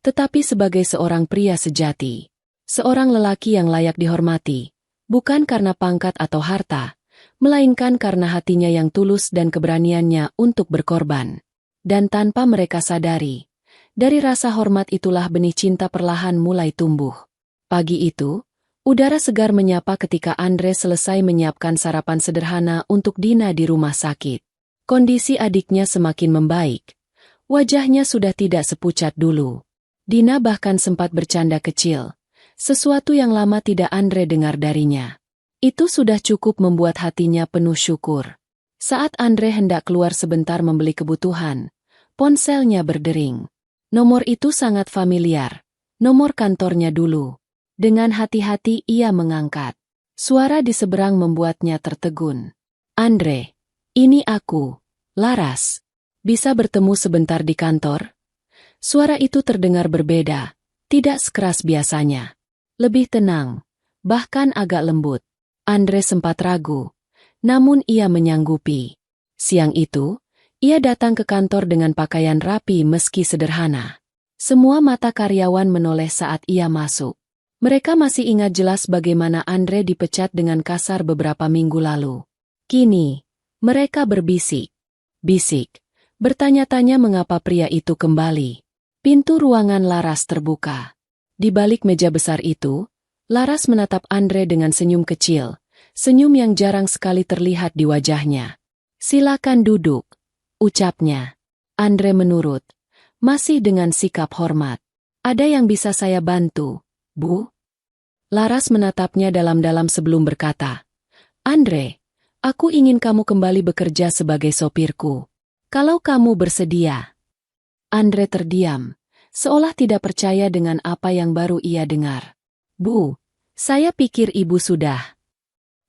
tetapi sebagai seorang pria sejati. Seorang lelaki yang layak dihormati, bukan karena pangkat atau harta, melainkan karena hatinya yang tulus dan keberaniannya untuk berkorban. Dan tanpa mereka sadari, dari rasa hormat itulah benih cinta perlahan mulai tumbuh. Pagi itu, udara segar menyapa ketika Andre selesai menyiapkan sarapan sederhana untuk Dina di rumah sakit. Kondisi adiknya semakin membaik. Wajahnya sudah tidak sepucat dulu. Dina bahkan sempat bercanda kecil, sesuatu yang lama tidak Andre dengar darinya. Itu sudah cukup membuat hatinya penuh syukur. Saat Andre hendak keluar sebentar membeli kebutuhan, ponselnya berdering. Nomor itu sangat familiar, nomor kantornya dulu. Dengan hati-hati ia mengangkat. Suara di seberang membuatnya tertegun. Andre, ini aku, Laras. Bisa bertemu sebentar di kantor? Suara itu terdengar berbeda, tidak sekeras biasanya. Lebih tenang, bahkan agak lembut. Andre sempat ragu, namun ia menyanggupi. Siang itu, ia datang ke kantor dengan pakaian rapi meski sederhana. Semua mata karyawan menoleh saat ia masuk. Mereka masih ingat jelas bagaimana Andre dipecat dengan kasar beberapa minggu lalu. Kini, mereka berbisik. Bertanya-tanya mengapa pria itu kembali. Pintu ruangan Laras terbuka. Di balik meja besar itu, Laras menatap Andre dengan senyum kecil, senyum yang jarang sekali terlihat di wajahnya. Silakan duduk, ucapnya. Andre menurut, masih dengan sikap hormat. Ada yang bisa saya bantu, Bu? Laras menatapnya dalam-dalam sebelum berkata, Andre, aku ingin kamu kembali bekerja sebagai sopirku. Kalau kamu bersedia. Andre terdiam, seolah tidak percaya dengan apa yang baru ia dengar. Bu, saya pikir ibu sudah.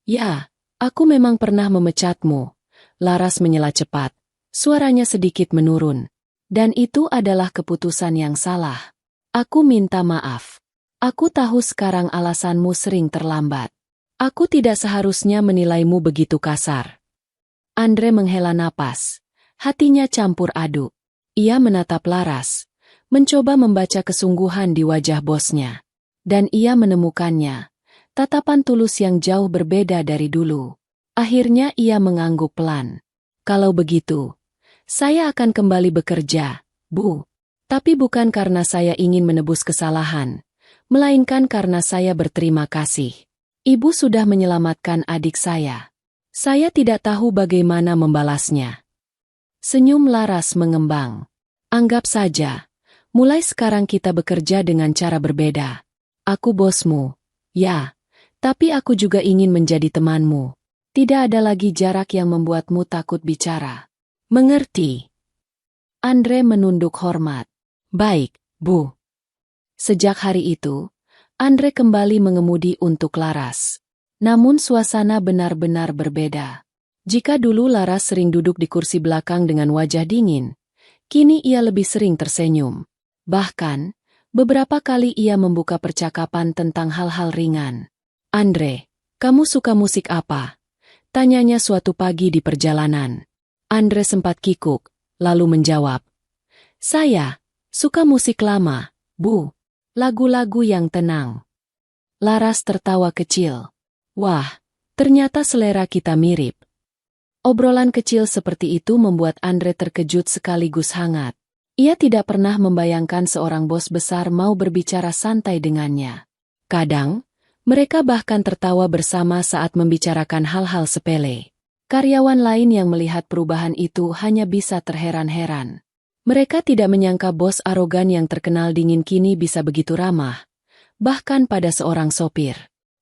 Ya, aku memang pernah memecatmu. Laras menyela cepat, suaranya sedikit menurun. Dan itu adalah keputusan yang salah. Aku minta maaf. Aku tahu sekarang alasanmu sering terlambat. Aku tidak seharusnya menilaimu begitu kasar. Andre menghela napas. Hatinya campur aduk. Ia menatap Laras, mencoba membaca kesungguhan di wajah bosnya. Dan ia menemukannya, tatapan tulus yang jauh berbeda dari dulu. Akhirnya ia mengangguk pelan. Kalau begitu, saya akan kembali bekerja, Bu. Tapi bukan karena saya ingin menebus kesalahan, melainkan karena saya berterima kasih. Ibu sudah menyelamatkan adik saya. Saya tidak tahu bagaimana membalasnya. Senyum Laras mengembang. Anggap saja, mulai sekarang kita bekerja dengan cara berbeda. Aku bosmu, ya, tapi aku juga ingin menjadi temanmu. Tidak ada lagi jarak yang membuatmu takut bicara. Mengerti? Andre menunduk hormat. Baik, Bu. Sejak hari itu, Andre kembali mengemudi untuk Laras. Namun suasana benar-benar berbeda. Jika dulu Laras sering duduk di kursi belakang dengan wajah dingin, kini ia lebih sering tersenyum. Bahkan, beberapa kali ia membuka percakapan tentang hal-hal ringan. Andre, kamu suka musik apa? Tanyanya suatu pagi di perjalanan. Andre sempat kikuk, lalu menjawab. Saya suka musik lama, Bu. Lagu-lagu yang tenang. Laras tertawa kecil. Wah, ternyata selera kita mirip. Obrolan kecil seperti itu membuat Andre terkejut sekaligus hangat. Ia tidak pernah membayangkan seorang bos besar mau berbicara santai dengannya. Kadang, mereka bahkan tertawa bersama saat membicarakan hal-hal sepele. Karyawan lain yang melihat perubahan itu hanya bisa terheran-heran. Mereka tidak menyangka bos arogan yang terkenal dingin kini bisa begitu ramah, bahkan pada seorang sopir.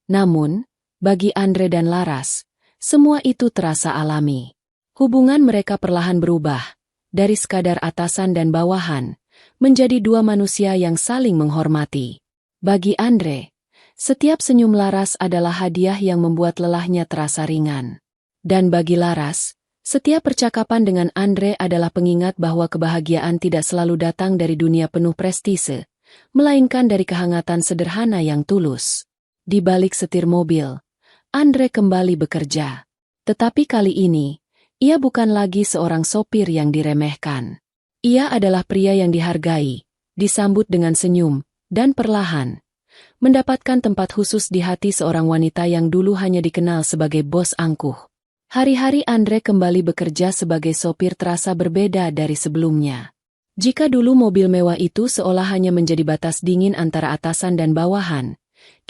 Namun, bagi Andre dan Laras, semua itu terasa alami. Hubungan mereka perlahan berubah, dari sekadar atasan dan bawahan, menjadi dua manusia yang saling menghormati. Bagi Andre, setiap senyum Laras adalah hadiah yang membuat lelahnya terasa ringan. Dan bagi Laras, Setiap percakapan dengan Andre adalah pengingat bahwa kebahagiaan tidak selalu datang dari dunia penuh prestise, melainkan dari kehangatan sederhana yang tulus. Di balik setir mobil, Andre kembali bekerja. Tetapi kali ini, ia bukan lagi seorang sopir yang diremehkan. Ia adalah pria yang dihargai, disambut dengan senyum, dan perlahan mendapatkan tempat khusus di hati seorang wanita yang dulu hanya dikenal sebagai bos angkuh. Hari-hari Andre kembali bekerja sebagai sopir terasa berbeda dari sebelumnya. Jika dulu mobil mewah itu seolah hanya menjadi batas dingin antara atasan dan bawahan,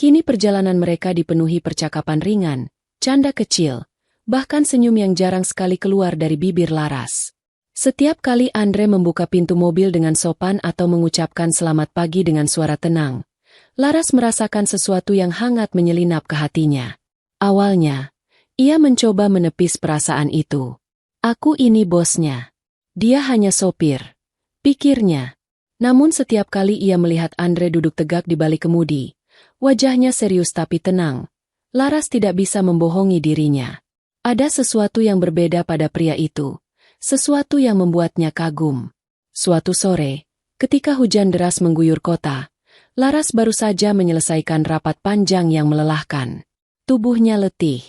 kini perjalanan mereka dipenuhi percakapan ringan, canda kecil, bahkan senyum yang jarang sekali keluar dari bibir Laras. Setiap kali Andre membuka pintu mobil dengan sopan atau mengucapkan selamat pagi dengan suara tenang, Laras merasakan sesuatu yang hangat menyelinap ke hatinya. Awalnya, ia mencoba menepis perasaan itu. Aku ini bosnya. Dia hanya sopir, pikirnya. Namun setiap kali ia melihat Andre duduk tegak di balik kemudi, wajahnya serius tapi tenang, Laras tidak bisa membohongi dirinya. Ada sesuatu yang berbeda pada pria itu, sesuatu yang membuatnya kagum. Suatu sore, ketika hujan deras mengguyur kota, Laras baru saja menyelesaikan rapat panjang yang melelahkan. Tubuhnya letih.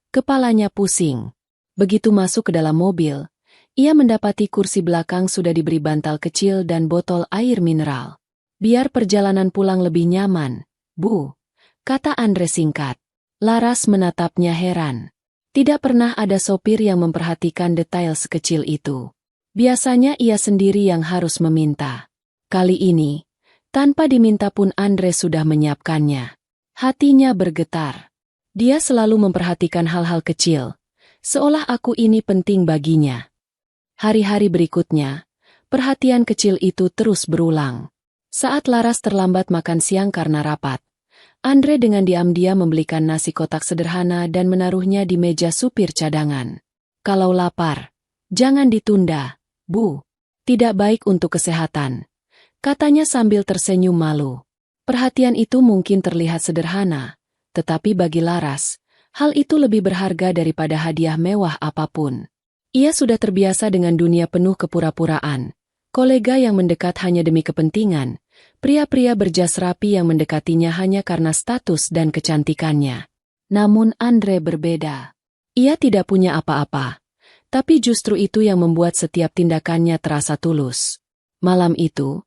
Kepalanya pusing. Begitu masuk ke dalam mobil, ia mendapati kursi belakang sudah diberi bantal kecil dan botol air mineral. Biar perjalanan pulang lebih nyaman, Bu, kata Andre singkat. Laras menatapnya heran. Tidak pernah ada sopir yang memperhatikan detail sekecil itu. Biasanya ia sendiri yang harus meminta. Kali ini, tanpa diminta pun Andre sudah menyiapkannya. Hatinya bergetar. Dia selalu memperhatikan hal-hal kecil, seolah aku ini penting baginya. Hari-hari berikutnya, perhatian kecil itu terus berulang. Saat Laras terlambat makan siang karena rapat, Andre dengan diam-diam membelikan nasi kotak sederhana dan menaruhnya di meja supir cadangan. Kalau lapar, jangan ditunda, Bu. Tidak baik untuk kesehatan, katanya sambil tersenyum malu. Perhatian itu mungkin terlihat sederhana, tetapi bagi Laras, hal itu lebih berharga daripada hadiah mewah apapun. Ia sudah terbiasa dengan dunia penuh kepura-puraan, kolega yang mendekat hanya demi kepentingan, pria-pria berjas rapi yang mendekatinya hanya karena status dan kecantikannya. Namun Andre berbeda. Ia tidak punya apa-apa, tapi justru itu yang membuat setiap tindakannya terasa tulus. Malam itu,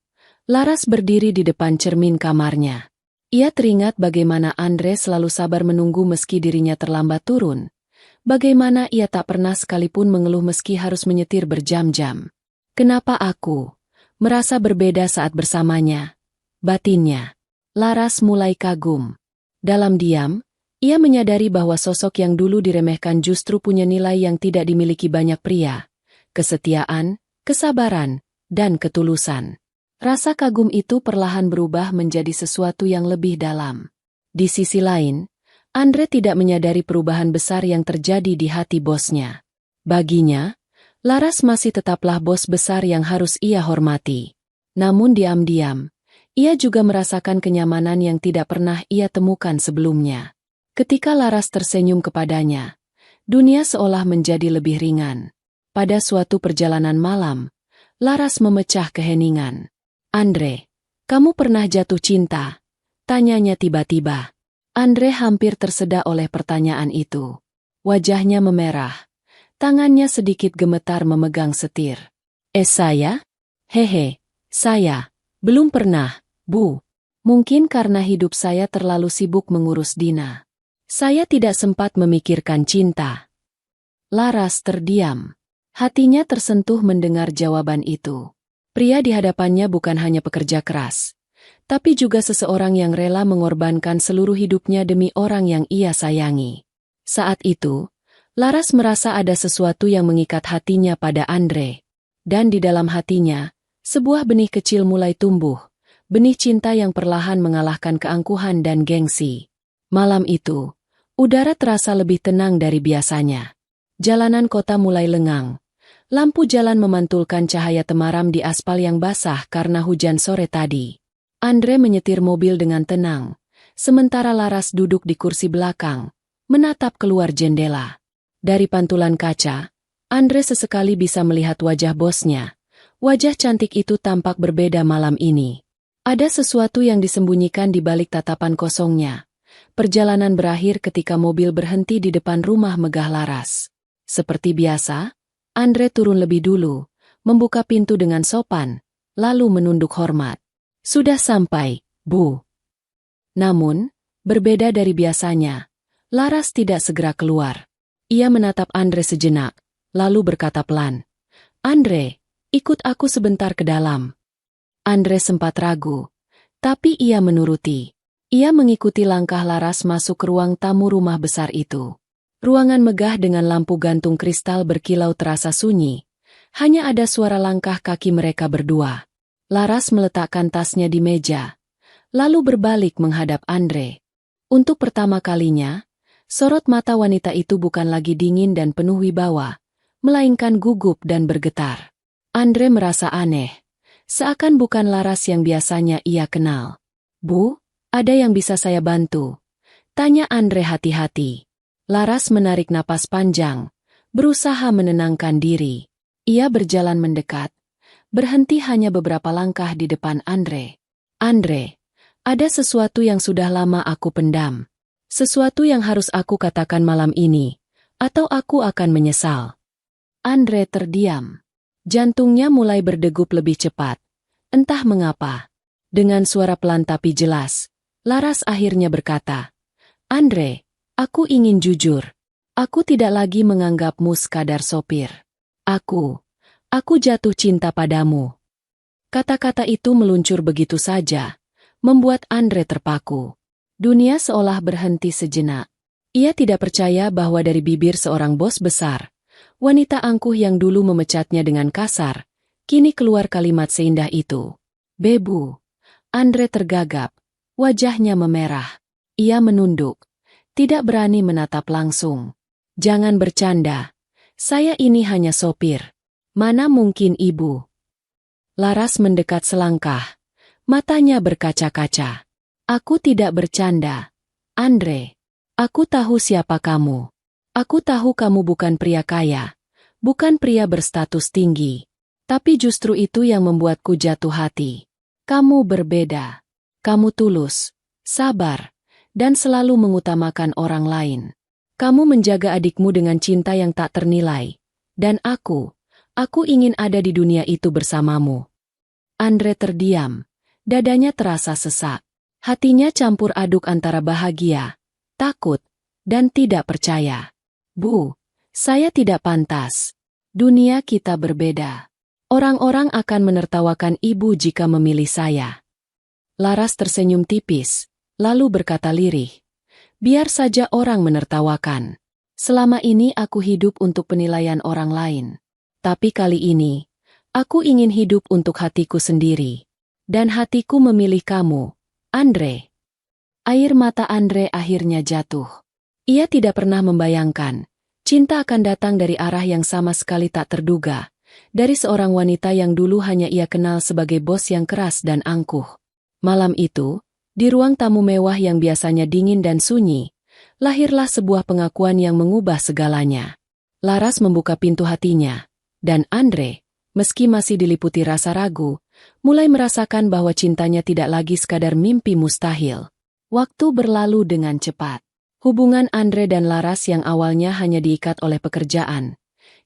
Laras berdiri di depan cermin kamarnya. Ia teringat bagaimana Andre selalu sabar menunggu meski dirinya terlambat turun. Bagaimana ia tak pernah sekalipun mengeluh meski harus menyetir berjam-jam. Kenapa aku merasa berbeda saat bersamanya? Batinnya. Laras mulai kagum. Dalam diam, ia menyadari bahwa sosok yang dulu diremehkan justru punya nilai yang tidak dimiliki banyak pria. Kesetiaan, kesabaran, dan ketulusan. Rasa kagum itu perlahan berubah menjadi sesuatu yang lebih dalam. Di sisi lain, Andre tidak menyadari perubahan besar yang terjadi di hati bosnya. Baginya, Laras masih tetaplah bos besar yang harus ia hormati. Namun diam-diam, ia juga merasakan kenyamanan yang tidak pernah ia temukan sebelumnya. Ketika Laras tersenyum kepadanya, dunia seolah menjadi lebih ringan. Pada suatu perjalanan malam, Laras memecah keheningan. Andre, kamu pernah jatuh cinta? Tanyanya tiba-tiba. Andre hampir tersedak oleh pertanyaan itu. Wajahnya memerah. Tangannya sedikit gemetar memegang setir. Saya? Hehe, saya. Belum pernah, Bu. Mungkin karena hidup saya terlalu sibuk mengurus Dina. Saya tidak sempat memikirkan cinta. Laras terdiam. Hatinya tersentuh mendengar jawaban itu. Pria di hadapannya bukan hanya pekerja keras, tapi juga seseorang yang rela mengorbankan seluruh hidupnya demi orang yang ia sayangi. Saat itu, Laras merasa ada sesuatu yang mengikat hatinya pada Andre. Dan di dalam hatinya, sebuah benih kecil mulai tumbuh, benih cinta yang perlahan mengalahkan keangkuhan dan gengsi. Malam itu, udara terasa lebih tenang dari biasanya. Jalanan kota mulai lengang. Lampu jalan memantulkan cahaya temaram di aspal yang basah karena hujan sore tadi. Andre menyetir mobil dengan tenang, sementara Laras duduk di kursi belakang, menatap keluar jendela. Dari pantulan kaca, Andre sesekali bisa melihat wajah bosnya. Wajah cantik itu tampak berbeda malam ini. Ada sesuatu yang disembunyikan di balik tatapan kosongnya. Perjalanan berakhir ketika mobil berhenti di depan rumah megah Laras. Seperti biasa, Andre turun lebih dulu, membuka pintu dengan sopan, lalu menunduk hormat. Sudah sampai, Bu. Namun, berbeda dari biasanya, Laras tidak segera keluar. Ia menatap Andre sejenak, lalu berkata pelan, "Andre, ikut aku sebentar ke dalam." Andre sempat ragu, tapi ia menuruti. Ia mengikuti langkah Laras masuk ke ruang tamu rumah besar itu. Ruangan megah dengan lampu gantung kristal berkilau terasa sunyi. Hanya ada suara langkah kaki mereka berdua. Laras meletakkan tasnya di meja, lalu berbalik menghadap Andre. Untuk pertama kalinya, sorot mata wanita itu bukan lagi dingin dan penuh wibawa, melainkan gugup dan bergetar. Andre merasa aneh, seakan bukan Laras yang biasanya ia kenal. "Bu, ada yang bisa saya bantu?" tanya Andre hati-hati. Laras menarik napas panjang, berusaha menenangkan diri. Ia berjalan mendekat, berhenti hanya beberapa langkah di depan Andre. "Andre, ada sesuatu yang sudah lama aku pendam. Sesuatu yang harus aku katakan malam ini, atau aku akan menyesal." Andre terdiam. Jantungnya mulai berdegup lebih cepat. Entah mengapa. Dengan suara pelan tapi jelas, Laras akhirnya berkata, "Andre, aku ingin jujur. Aku tidak lagi menganggapmu sekadar sopir. Aku jatuh cinta padamu." Kata-kata itu meluncur begitu saja, membuat Andre terpaku. Dunia seolah berhenti sejenak. Ia tidak percaya bahwa dari bibir seorang bos besar, wanita angkuh yang dulu memecatnya dengan kasar, kini keluar kalimat seindah itu. "Bebu." Andre tergagap, wajahnya memerah. Ia menunduk, tidak berani menatap langsung. "Jangan bercanda. Saya ini hanya sopir. Mana mungkin ibu?" Laras mendekat selangkah, matanya berkaca-kaca. "Aku tidak bercanda, Andre. Aku tahu siapa kamu. Aku tahu kamu bukan pria kaya, bukan pria berstatus tinggi. Tapi justru itu yang membuatku jatuh hati. Kamu berbeda. Kamu tulus, sabar, dan selalu mengutamakan orang lain. Kamu menjaga adikmu dengan cinta yang tak ternilai. Dan aku ingin ada di dunia itu bersamamu." Andre terdiam. Dadanya terasa sesak. Hatinya campur aduk antara bahagia, takut, dan tidak percaya. "Bu, saya tidak pantas. Dunia kita berbeda. Orang-orang akan menertawakan ibu jika memilih saya." Laras tersenyum tipis, lalu berkata lirih, "Biar saja orang menertawakan. Selama ini aku hidup untuk penilaian orang lain. Tapi kali ini, aku ingin hidup untuk hatiku sendiri. Dan hatiku memilih kamu, Andre." Air mata Andre akhirnya jatuh. Ia tidak pernah membayangkan, cinta akan datang dari arah yang sama sekali tak terduga, dari seorang wanita yang dulu hanya ia kenal sebagai bos yang keras dan angkuh. Malam itu, di ruang tamu mewah yang biasanya dingin dan sunyi, lahirlah sebuah pengakuan yang mengubah segalanya. Laras membuka pintu hatinya, dan Andre, meski masih diliputi rasa ragu, mulai merasakan bahwa cintanya tidak lagi sekadar mimpi mustahil. Waktu berlalu dengan cepat. Hubungan Andre dan Laras yang awalnya hanya diikat oleh pekerjaan,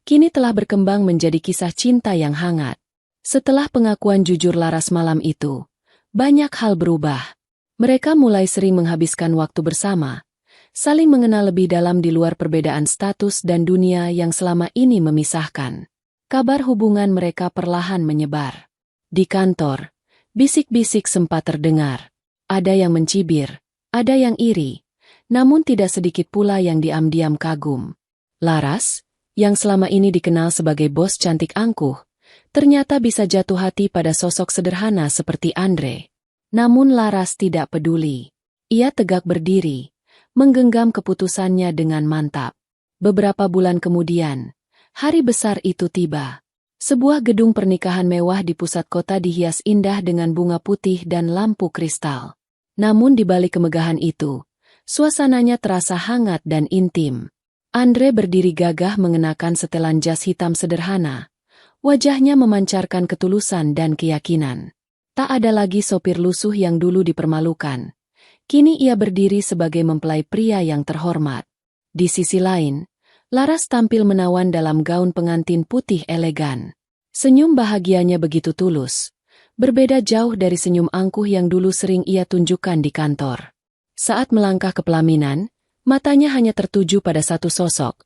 kini telah berkembang menjadi kisah cinta yang hangat. Setelah pengakuan jujur Laras malam itu, banyak hal berubah. Mereka mulai sering menghabiskan waktu bersama, saling mengenal lebih dalam di luar perbedaan status dan dunia yang selama ini memisahkan. Kabar hubungan mereka perlahan menyebar. Di kantor, bisik-bisik sempat terdengar. Ada yang mencibir, ada yang iri, namun tidak sedikit pula yang diam-diam kagum. Laras, yang selama ini dikenal sebagai bos cantik angkuh, ternyata bisa jatuh hati pada sosok sederhana seperti Andre. Namun Laras tidak peduli. Ia tegak berdiri, menggenggam keputusannya dengan mantap. Beberapa bulan kemudian, hari besar itu tiba. Sebuah gedung pernikahan mewah di pusat kota dihias indah dengan bunga putih dan lampu kristal. Namun di balik kemegahan itu, suasananya terasa hangat dan intim. Andre berdiri gagah mengenakan setelan jas hitam sederhana. Wajahnya memancarkan ketulusan dan keyakinan. Tak ada lagi sopir lusuh yang dulu dipermalukan. Kini ia berdiri sebagai mempelai pria yang terhormat. Di sisi lain, Laras tampil menawan dalam gaun pengantin putih elegan. Senyum bahagianya begitu tulus. Berbeda jauh dari senyum angkuh yang dulu sering ia tunjukkan di kantor. Saat melangkah ke pelaminan, matanya hanya tertuju pada satu sosok.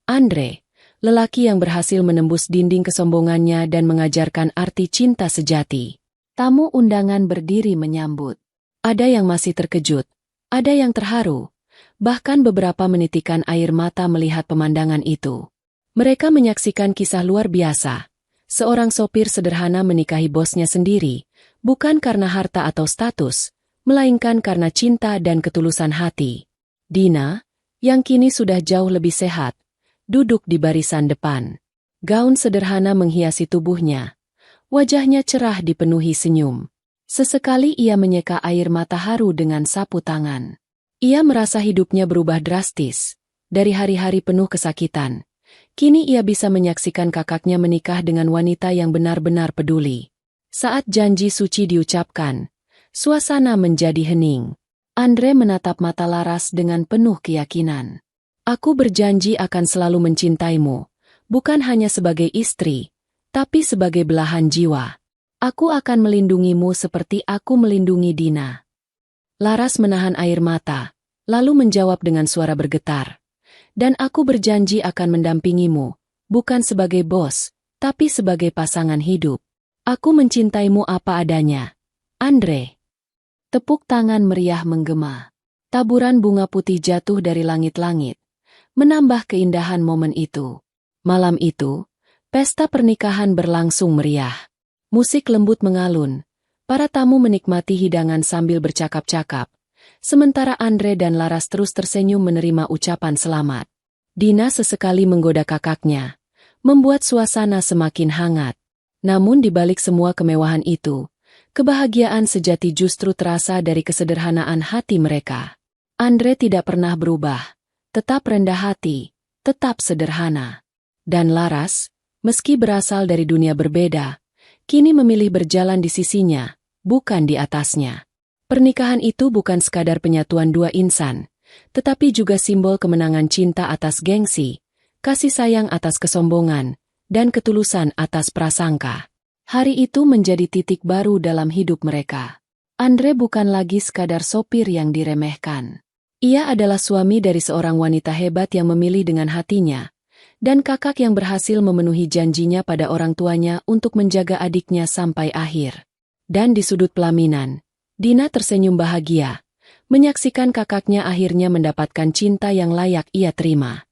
Andre, lelaki yang berhasil menembus dinding kesombongannya dan mengajarkan arti cinta sejati. Tamu undangan berdiri menyambut. Ada yang masih terkejut, ada yang terharu, bahkan beberapa menitikan air mata melihat pemandangan itu. Mereka menyaksikan kisah luar biasa. Seorang sopir sederhana menikahi bosnya sendiri, bukan karena harta atau status, melainkan karena cinta dan ketulusan hati. Dina, yang kini sudah jauh lebih sehat, duduk di barisan depan. Gaun sederhana menghiasi tubuhnya. Wajahnya cerah dipenuhi senyum. Sesekali ia menyeka air mata haru dengan sapu tangan. Ia merasa hidupnya berubah drastis. Dari hari-hari penuh kesakitan, kini ia bisa menyaksikan kakaknya menikah dengan wanita yang benar-benar peduli. Saat janji suci diucapkan, suasana menjadi hening. Andre menatap mata Laras dengan penuh keyakinan. Aku berjanji akan selalu mencintaimu, bukan hanya sebagai istri, tapi sebagai belahan jiwa. Aku akan melindungimu seperti aku melindungi Dina. Laras menahan air mata, lalu menjawab dengan suara bergetar. Dan aku berjanji akan mendampingimu, bukan sebagai bos, tapi sebagai pasangan hidup. Aku mencintaimu apa adanya. Andre. Tepuk tangan meriah menggema. Taburan bunga putih jatuh dari langit-langit, menambah keindahan momen itu. Malam itu, pesta pernikahan berlangsung meriah. Musik lembut mengalun, para tamu menikmati hidangan sambil bercakap-cakap, sementara Andre dan Laras terus tersenyum menerima ucapan selamat. Dina sesekali menggoda kakaknya, membuat suasana semakin hangat. Namun di balik semua kemewahan itu, kebahagiaan sejati justru terasa dari kesederhanaan hati mereka. Andre tidak pernah berubah, tetap rendah hati, tetap sederhana. Dan Laras, meski berasal dari dunia berbeda, kini memilih berjalan di sisinya, bukan di atasnya. Pernikahan itu bukan sekadar penyatuan dua insan, tetapi juga simbol kemenangan cinta atas gengsi, kasih sayang atas kesombongan, dan ketulusan atas prasangka. Hari itu menjadi titik baru dalam hidup mereka. Andre bukan lagi sekadar sopir yang diremehkan. Ia adalah suami dari seorang wanita hebat yang memilih dengan hatinya, dan kakak yang berhasil memenuhi janjinya pada orang tuanya untuk menjaga adiknya sampai akhir. Dan di sudut pelaminan, Dina tersenyum bahagia, menyaksikan kakaknya akhirnya mendapatkan cinta yang layak ia terima.